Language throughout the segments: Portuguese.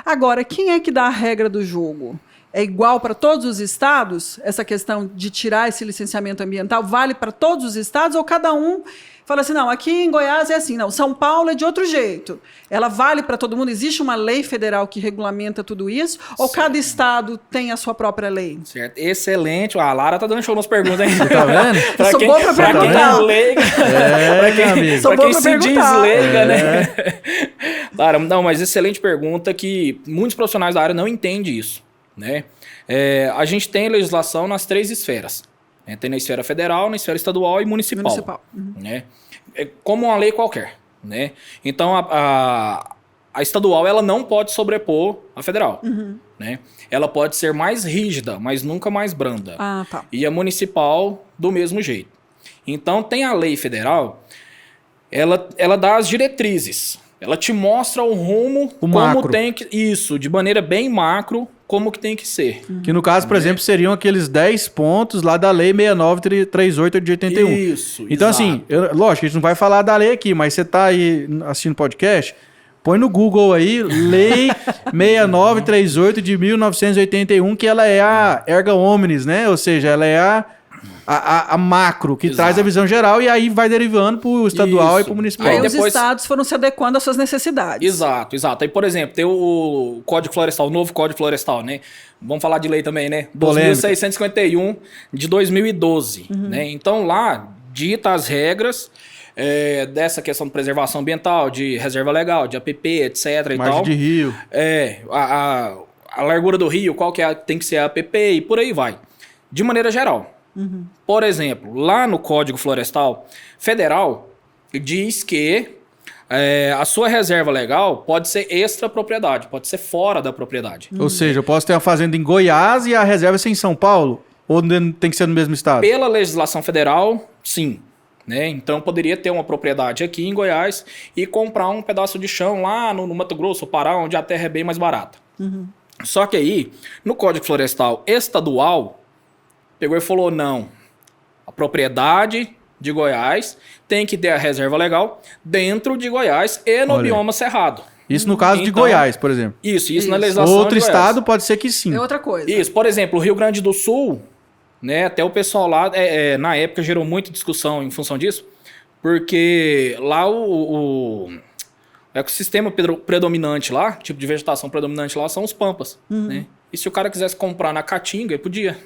Agora, quem é que dá a regra do jogo? É igual para todos os estados? Essa questão de tirar esse licenciamento ambiental vale para todos os estados ou cada um fala assim, não, aqui em Goiás é assim, não, São Paulo é de outro jeito. Ela vale para todo mundo? Existe uma lei federal que regulamenta tudo isso? Ou cada estado tem a sua própria lei? Certo, excelente. A Lara tá dando show nas perguntas, hein? Você tá vendo? Sou boa pra pra quem perguntar. é leiga, Sou pra boa quem pra se diz perguntar. leiga, né? Lara, não, mas excelente pergunta que muitos profissionais da área não entendem isso, né? A gente tem legislação nas 3 esferas. Tem na esfera federal, na esfera estadual e municipal. Né? É como uma lei qualquer. Né? Então, a estadual ela não pode sobrepor a federal. Né? Ela pode ser mais rígida, mas nunca mais branda. Ah, tá. E a municipal, do mesmo jeito. Então, tem a lei federal, ela dá as diretrizes. Ela te mostra o rumo, O como macro. tem que... Isso, de maneira bem macro, como que tem que ser. Que no caso, por exemplo, seriam aqueles 10 pontos lá da Lei 6938 de 81. Isso, então, exato. assim, lógico, a gente não vai falar da lei aqui, mas você tá aí assistindo podcast, põe no Google aí, Lei 6938 de 1981, que ela é a erga omnes, né? Ou seja, ela é a macro, que Exato. traz a visão geral e aí vai derivando pro estadual Isso. e pro municipal. Aí Aí os depois- estados foram se adequando às suas necessidades. Exato. Aí, por exemplo, tem o Código Florestal, o novo Código Florestal, né? Vamos falar de lei também, né? Polêmica. 2651 de 2012. Né? Então, lá, dita as regras dessa questão de preservação ambiental, de reserva legal, de APP, etc. e Margem tal. de rio. A largura do rio, qual que tem que ser a APP e por aí vai. De maneira geral. Por exemplo, lá no Código Florestal Federal, diz que a sua reserva legal pode ser extra propriedade, pode ser fora da propriedade. Ou seja, eu posso ter uma fazenda em Goiás e a reserva ser em São Paulo? Ou tem que ser no mesmo estado? Pela legislação federal, sim. Né? Então, poderia ter uma propriedade aqui em Goiás e comprar um pedaço de chão lá no Mato Grosso, Pará, onde a terra é bem mais barata. Só que aí, no Código Florestal Estadual, pegou e falou, não, a propriedade de Goiás tem que ter a reserva legal dentro de Goiás e no Olha. bioma cerrado. Isso no caso de Então, Goiás, por exemplo. Isso na Isso. legislação Outro de Goiás. estado pode ser que sim. É outra coisa. Isso, por exemplo, o Rio Grande do Sul, né, até o pessoal lá, na época gerou muita discussão em função disso, porque lá o ecossistema predominante lá, tipo de vegetação predominante lá, são os pampas. Né? E se o cara quisesse comprar na Caatinga, ele podia.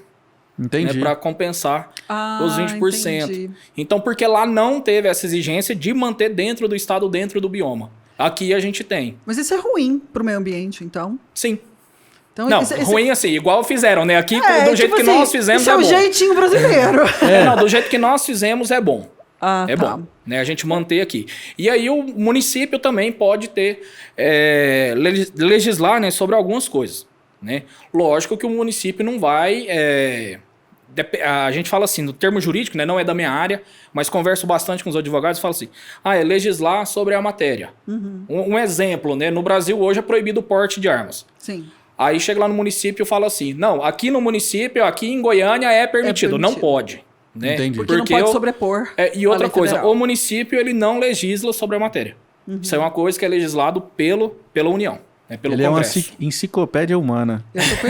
Entendi. Né, para compensar os 20%. Entendi. Então, porque lá não teve essa exigência de manter dentro do estado, dentro do bioma. Aqui a gente tem. Mas isso é ruim pro meio ambiente, então. Sim. Então, Não, isso- ruim assim, igual fizeram, né? Aqui, É, do jeito tipo que assim, nós fizemos, isso é é o bom. jeitinho brasileiro. Não, do jeito que nós fizemos, é bom. É tá. bom, né? A gente manter aqui. E aí o município também pode ter, legislar, né, sobre algumas coisas. Né? Lógico que o município não vai... a gente fala assim, no termo jurídico, né, não é da minha área, mas converso bastante com os advogados e falo assim, é legislar sobre a matéria. Um exemplo, né, no Brasil hoje é proibido o porte de armas. Sim. Aí chega lá no município e fala assim, não, aqui no município, aqui em Goiânia é permitido, não permitido. pode. Né? Entendi. Porque não pode sobrepor E a outra lei coisa, federal. o município ele não legisla sobre a matéria. Isso é uma coisa que é legislado pela União, né, pelo Ele é uma Congresso. enciclopédia humana. Eu tô